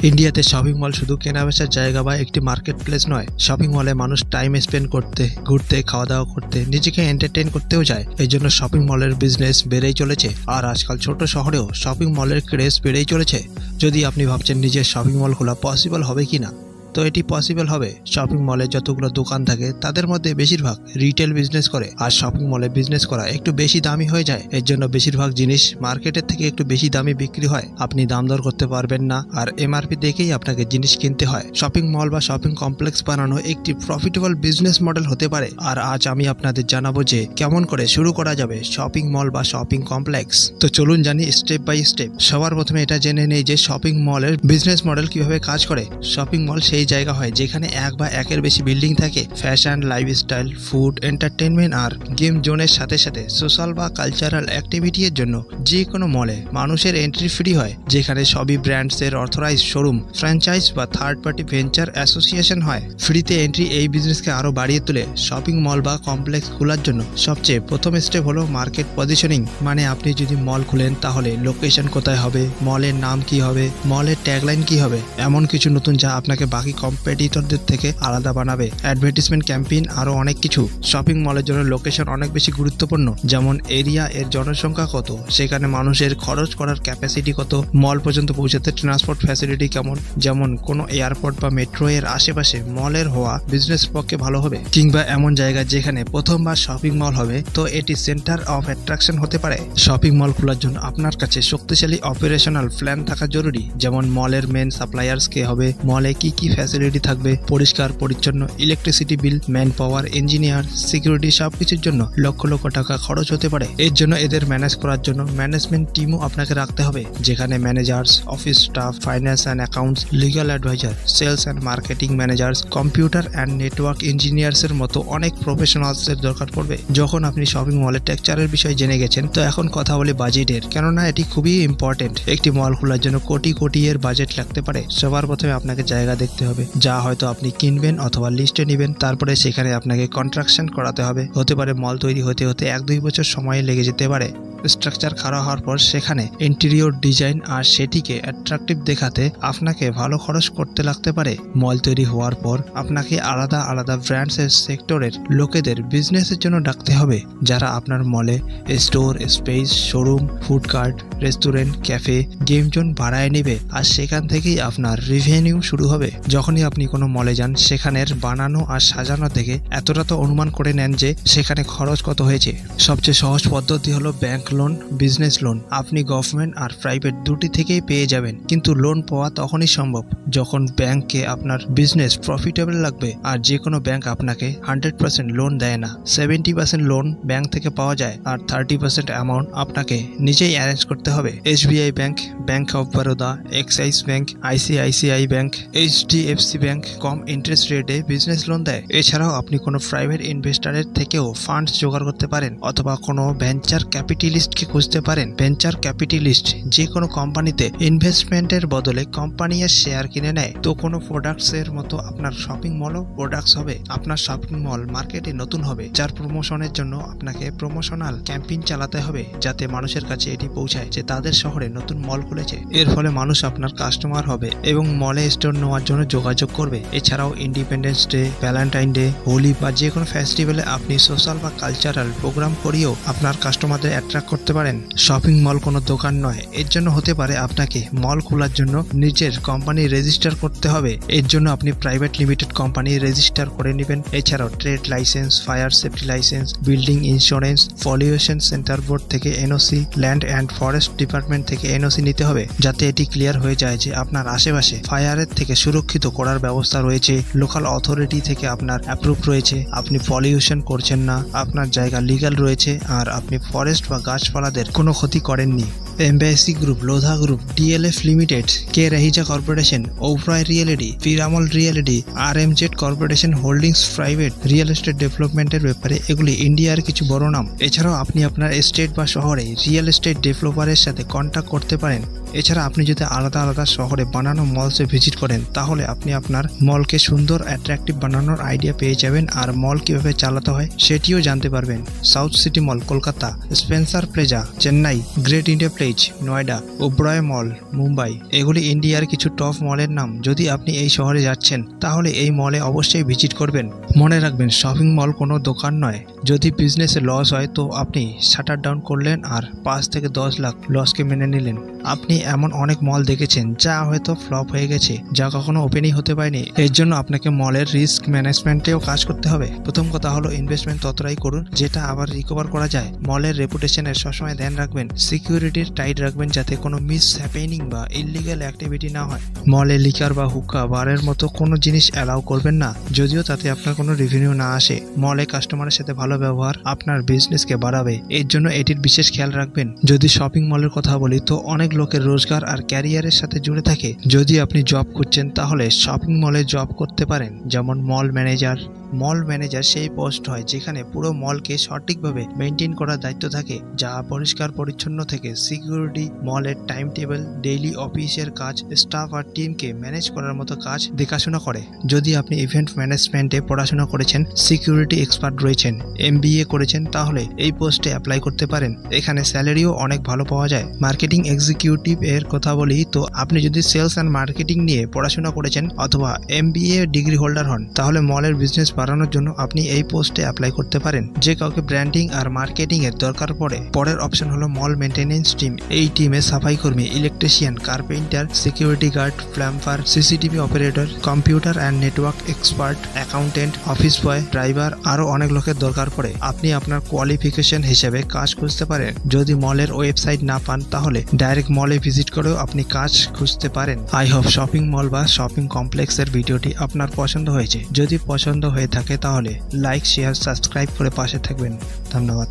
ইন্ডিয়াতে shopping mall শুধু কেনাবেচার জায়গা বা একটি মার্কেট প্লেস নয়। শপিং মলে মানুষ টাইম স্পেন্ড করতে, ঘুরতে, খাওয়া দাওয়া করতে, নিজেকে এন্টারটেইন করতেও যায়। এই জন্য শপিং মলের বিজনেস বেড়েই চলেছে। আর আজকাল ছোট শহরেও শপিং মলের ক্রেজ বেড়েই চলেছে। যদি আপনি ভাবছেন নিজের শপিং মল খোলা পসিবল হবে কিনা, তো এটি পসিবল হবে। শপিং মলে যতগুলো দোকান থাকে তাদের মধ্যে বেশিরভাগ রিটেল বিজনেস করে, আর শপিং মলে বিজনেস করা একটু বেশি দামি হয়ে যায়। এর জন্য বেশিরভাগ জিনিস মার্কেটের থেকে একটু বেশি দামে বিক্রি হয়। আপনি দাম দর করতে পারবেন না, আর এমআরপি দেখেই আপনাকে জিনিস কিনতে হয়। শপিং মল বা শপিং কমপ্লেক্স বানানো একটি প্রফিটেবল বিজনেস মডেল হতে পারে। আর আজ আমি আপনাদের জানাবো যে কেমন করে শুরু করা যাবে শপিং মল বা শপিং কমপ্লেক্স। তো চলুন জানি স্টেপ বাই স্টেপ। সবার প্রথমে এটা জেনে নেই যে শপিং মলের বিজনেস মডেল কিভাবে কাজ করে। শপিং মল সেই জায়গা হয় যেখানে এক বা একের বেশি বিল্ডিং থাকে। ফ্যাশন, লাইফস্টাইল, ফুড, এন্টারটেনমেন্ট আর গেম জোনের সাথে সাথে সোশ্যাল বা কালচারাল অ্যাক্টিভিটির জন্য যে কোনো মলে মানুষের এন্ট্রি ফ্রি হয়, যেখানে সবই ব্র্যান্ডসের অথরাইজ শোরুম, ফ্র্যাঞ্চাইজ বা থার্ড পার্টি ভেঞ্চার অ্যাসোসিয়েশন হয়। ফ্রিতে এন্ট্রি এই বিজনেসকে আরো বাড়িয়ে তোলে। শপিং মল বা কমপ্লেক্স খোলার জন্য সবচেয়ে প্রথম স্টেপ হলো মার্কেট পজিশনিং। মানে আপনি যদি মল খুলেন তাহলে লোকেশন কোথায় হবে, মলের নাম কি হবে, মলের ট্যাগলাইন কি হবে, এমন কিছু নতুন যা আপনাকে বাকি কম্পিটিটরদের থেকে আলাদা বানাবে। অ্যাডভার্টাইজমেন্ট ক্যাম্পেইন, আরো অনেক কিছু। শপিং মলের জন্য লোকেশন অনেক বেশি গুরুত্বপূর্ণ। যেমন এরিয়া, এর জনসংখ্যা কত, সেখানে মানুষের খরচ করার ক্যাপাসিটি কত, মল পর্যন্ত পৌঁছাতে ট্রান্সপোর্ট ফ্যাসিলিটি কেমন, যেমন কোনো এয়ারপোর্ট বা মেট্রো এর আশেপাশে মলের হওয়া বিজনেস পক্ষে ভালো হবে। কিংবা এমন জায়গা যেখানে প্রথমবার শপিং মল হবে, তো এটি সেন্টার অফ অ্যাট্রাকশন হতে পারে। শপিং মল খোলার জন্য আপনার কাছে শক্তিশালী অপারেশনাল প্ল্যান থাকা জরুরি। যেমন মলের মেন সাপ্লায়ার্স কে হবে, মলে কি কি ফ্যাসিলিটি থাকবে, পরিষ্কার পরিচ্ছন্ন, electricity bill, man power, engineer, security, সবকিছুর জন্য লক্ষ লক্ষ টাকা খরচ হতে পারে। এর জন্য এদের ম্যানেজ করার জন্য ম্যানেজমেন্ট টিমও আপনাকে রাখতে হবে, যেখানে managers, office staff, finance and accounts, legal adviser, sales and marketing managers, computer and network engineers এর মতো অনেক প্রফেশনালস এর দরকার পড়বে। যখন আপনি শপিং মলের টেকচারের বিষয়ে জেনে গেছেন, তো এখন কথা বলি বাজেটের, কেননা এটি খুবই ইম্পর্টেন্ট। একটি মল খোলার জন্য কোটি কোটি এর বাজেট লাগতে পারে। সবার প্রথমে আপনাকে জায়গা দেখতে হবে, যা হয়তো আপনি কিনবেন অথবা লিস্টে নেবেন। তারপরে সেখানে আপনাকে কনস্ট্রাকশন করাতে হবে। হতে পারে মল তৈরি হতে হতে 1-2 বছর সময় লেগে যেতে পারে। স্ট্রাকচার খাড়া হওয়ার পর সেখানে ইন্টেরিয়র ডিজাইন আর সেটিকে অ্যাট্রাকটিভ দেখাতে আপনাকে ভালো খরচ করতে লাগতে পারে। মল তৈরি হওয়ার পর আপনাকে আলাদা আলাদা ব্র্যান্ডসের সেক্টরের লোকেদের বিজনেসের জন্য ডাকতে হবে, যারা আপনার মলে store space, showroom, food cart, restaurant, cafe, game zone ভাড়ায় নেবে। আর সেখান থেকেই আপনার রেভিনিউ শুরু হবে। যখনই আপনি কোনো মলে যান, সেখানের বানানো আর সাজানো থেকে এতটা তো অনুমান করে নেন যে সেখানে খরচ কত হয়েছে। সবচেয়ে সহজ পদ্ধতি হলো ব্যাংক লোন, বিজনেস লোন। আপনি গভর্নমেন্ট আর প্রাইভেট দুটি থেকেই পেয়ে যাবেন, কিন্তু লোন পাওয়া তখনই সম্ভব যখন ব্যাংকে আপনার বিজনেস প্রফিটেবল লাগবে। আর যে কোনো ব্যাংক আপনাকে 100% লোন দেয় না। 70% লোন ব্যাংক থেকে পাওয়া যায়, আর 30% অ্যামাউন্ট আপনাকে নিজেই অ্যারেঞ্জ করতে হবে। SBI bank, bank of Baroda, excise bank, ICICI bank, HDFC bank com interest রেটে বিজনেস লোন দেয়। এছাড়াও আপনি কোনো প্রাইভেট ইনভেস্টরের থেকেও ফান্ডস জোগাড় করতে পারেন, অথবা কোনো ভেঞ্চার ক্যাপিটালিস্টকে খুঁজতে পারেন। ভেঞ্চার ক্যাপিটালিস্ট যে কোনো কোম্পানিতে ইনভেস্টমেন্টের বদলে কোম্পানির শেয়ার কিনে নেয়। তো কোনো প্রোডাক্টস এর মতো আপনার শপিং মলও প্রোডাক্টস হবে। আপনার শপিং মল মার্কেটে নতুন হবে, যার প্রমোশনের জন্য আপনাকে প্রমোশনাল ক্যাম্পেইন চালাতে হবে, যাতে মানুষের কাছে এটি পৌঁছায় যে তাদের শহরে নতুন মল খুলেছে। এর ফলে মানুষ আপনার কাস্টমার হবে এবং মলে স্টোর নেওয়ার জন্য যোগাযোগ করবে। এছাড়াও independence day, valentine day, Holi বা যে কোনো ফেস্টিভ্যালে আপনি সোশ্যাল বা কালচারাল প্রোগ্রাম করিয়েও আপনার কাস্টমারদের অ্যাট্রাক্ট করতে পারেন। শপিং মল কোনো দোকান নয়। এর জন্য হতে পারে আপনাকে মল খোলার জন্য নিজের কোম্পানি রেজিস্টার করতে হবে। এর জন্য আপনি প্রাইভেট লিমিটেড কোম্পানি রেজিস্টার করে নেবেন। এছাড়াও trade licence, fire safety licence, building insurance, pollution centre board থেকে NOC, land and forest department থেকে NOC নিতে হবে, যাতে এটি ক্লিয়ার হয়ে যায় যে আপনার আশেপাশে ফায়ারের থেকে সুরক্ষিত করার ব্যবস্থা রয়েছে, লোকাল অথরিটি থেকে আপনার অ্যাপ্রুভ রয়েছে, আপনি পলিউশন করছেন না, আপনার জায়গা লিগ্যাল রয়েছে, আর আপনি ফরেস্ট বা গাছপালাদের কোনো ক্ষতি করেননি। Embassy group, Lodha group, DLF limited, K Raheja corporation, Oberoi realty, Piramal realty, RMZ corporation holdings private real estate ডেভেলপমেন্টের ব্যাপারে এগুলি ইন্ডিয়ার কিছু বড় নাম। এছাড়াও আপনি আপনার স্টেট বা শহরে রিয়েল এস্টেট ডেভেলপারের সাথে কন্ট্যাক্ট করতে পারেন। এছাড়া আপনি যদি আলাদা আলাদা শহরে বানানো মলসে ভিজিট করেন তাহলে আপনি আপনার মলকে সুন্দর অ্যাট্রাকটিভ বানানোর আইডিয়া পেয়ে যাবেন আর মল কিভাবে চালাতে হয় সেটিও জানতে পারবেন। South City mall Kolkata, Spencer Plaza Chennai, Great India Place Noida, Oberoi mall Mumbai, এগুলি ইন্ডিয়ার কিছু টপ মলের নাম। যদি আপনি এই শহরে যাচ্ছেন তাহলে এই মলে অবশ্যই ভিজিট করবেন। মনে রাখবেন শপিং মল কোনো দোকান নয়। যদি বিজনেসে লস হয় তো আপনি শাটার ডাউন করলেন আর 5 থেকে 10 লাখ লসকে মেনে নিলেন। আপনি এমন অনেক মল দেখেছেন যা হয়তো ফ্লপ হয়ে গেছে, যা কখনো ওপেনই হতে পারেনি। এর জন্য আপনাকে মলের রিস্ক ম্যানেজমেন্টেও কাজ করতে হবে। প্রথম কথা হলো ইনভেস্টমেন্ট ততটাই করুন যেটা আবার রিকভার করা যায়। মলের রেপুটেশনের সবসময় ধ্যান রাখবেন, সিকিউরিটির টাইট রাখবেন যাতে কোনো মিস হ্যাপেনিং বা ইললিগাল অ্যাক্টিভিটি না হয়। মলে লিকার বা হুক্কা বারের মতো কোনো জিনিস অ্যালাউ করবেন না, যদিও তাতে আপনার কোনো রেভিনিউ না আসে। মলে কাস্টমারের সাথে ভালো ব্যবহার আপনার বিজনেসকে বাড়াবে, এর জন্য এটির বিশেষ খেয়াল রাখবেন। যদি শপিং মলের কথা বলি তো অনেক লোকের রোজগার আর ক্যারিয়ারের সাথে জুড়ে থাকে। যদি আপনি জব করছেন তাহলে শপিং মলে জব করতে পারেন, যেমন মল ম্যানেজার। মল ম্যানেজার সেই পোস্ট হয় যেখানে পুরো মলকে সঠিকভাবে মেনটেন করার দায়িত্ব থাকে, যা পরিষ্কার পরিচ্ছন্ন থেকে সিকিউরিটি, মলের টাইম টেবিল, ডেইলি অফিসের কাজ, স্টাফ আর টিমকে ম্যানেজ করার মতো কাজ দেখাশোনা করে। যদি আপনি ইভেন্ট ম্যানেজমেন্টে পড়াশোনা করেছেন, সিকিউরিটি এক্সপার্ট রয়েছেন, MBA করেছেন তাহলে এই পোস্টে অ্যাপ্লাই করতে পারেন। এখানে স্যালারিও অনেক ভালো পাওয়া যায়। মার্কেটিং এক্সিকিউটিভ এর কথা বলি তো আপনি যদি সেলস অ্যান্ড মার্কেটিং নিয়ে পড়াশোনা করেছেন অথবা MBA ডিগ্রি হোল্ডার হন তাহলে মলের বিজনেস বাড়ানোর জন্য আপনি এই পোস্টে অ্যাপ্লাই করতে পারেন। যে কাউকে ব্র্যান্ডিং আর মার্কেটিং এর দরকার পড়ে, পরের অপশন হলো মল মেইনটেনেন্স টিম। এই টিমে সাফাই কর্মী, electrician, carpenter, security guard, plumber, CCTV operator, computer and network expert, accountant, office boy, driver, আরো অনেক লোকের দরকার পড়ে। আপনি আপনার কোয়ালিফিকেশন হিসেবে কাজ খুঁজতে পারেন। যদি মলের ওয়েবসাইট না পান তাহলে ডাইরেক্ট মলে ভিজিট করেও আপনি কাজ খুঁজতে পারেন। আই হোপ শপিং মল বা শপিং কমপ্লেক্সের ভিডিওটি আপনার পছন্দ হয়েছে। যদি পছন্দ হয়ে থাকে তাহলে লাইক, শেয়ার, সাবস্ক্রাইব করে পাশে থাকবেন। ধন্যবাদ।